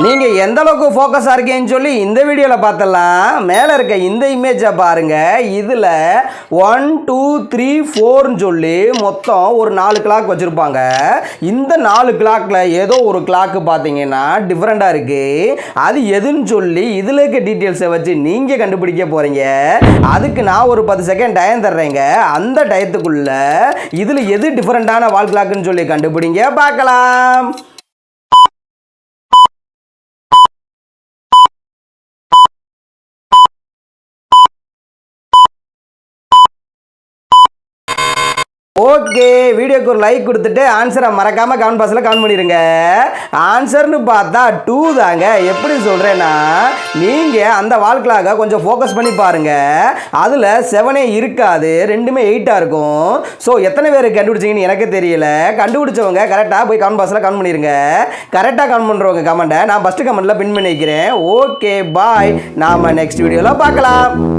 நீங்கள் எந்த அளவுக்கு ஃபோக்கஸாக இருக்கேன்னு சொல்லி இந்த வீடியோவில் பார்த்தலாம். மேலே இருக்க இந்த இமேஜை பாருங்கள். இதில் 1 2 3 4ன்னு சொல்லி மொத்தம் ஒரு 4 கிளாக் வச்சுருப்பாங்க. இந்த 4 கிளாக்கில் ஏதோ ஒரு கிளாக்கு பார்த்தீங்கன்னா டிஃப்ரெண்ட்டாக இருக்குது. அது எதுன்னு சொல்லி இதில் இருக்க டீட்டெயில்ஸை வச்சு நீங்கள் கண்டுபிடிக்க போகிறீங்க. அதுக்கு நான் ஒரு 10 செகண்ட் டைம் தர்றேங்க. அந்த டயத்துக்குள்ளே இதில் எது டிஃப்ரெண்ட்டான வால் கிளாக்குன்னு சொல்லி கண்டுபிடிங்க, பார்க்கலாம். ஓகே, வீடியோக்கு ஒரு லைக் கொடுத்துட்டு ஆன்சரை மறக்காமல் கமெண்ட் பாக்ஸில் கமெண்ட் பண்ணிடுங்க. ஆன்சர்னு பார்த்தா 2 தாங்க. எப்படி சொல்கிறேன்னா, நீங்கள் அந்த வால் கிளாக்கை கொஞ்சம் ஃபோக்கஸ் பண்ணி பாருங்கள். அதில் 7 இருக்காது, ரெண்டுமே 8ஆக இருக்கும். ஸோ எத்தனை பேர் கண்டுபிடிச்சிங்கன்னு எனக்கு தெரியல. கண்டுபிடிச்சவங்க கரெக்டாக போய் கமெண்ட் பாக்ஸில் கமெண்ட் பண்ணிடுங்க. கரெக்டாக கமெண்ட் பண்ணுறவங்க கமெண்ட்டை நான் ஃபஸ்ட்டு கமெண்ட்டில் பின் பண்ணி வைக்கிறேன். ஓகே, பாய். நாம் நெக்ஸ்ட் வீடியோவில் பார்க்கலாம்.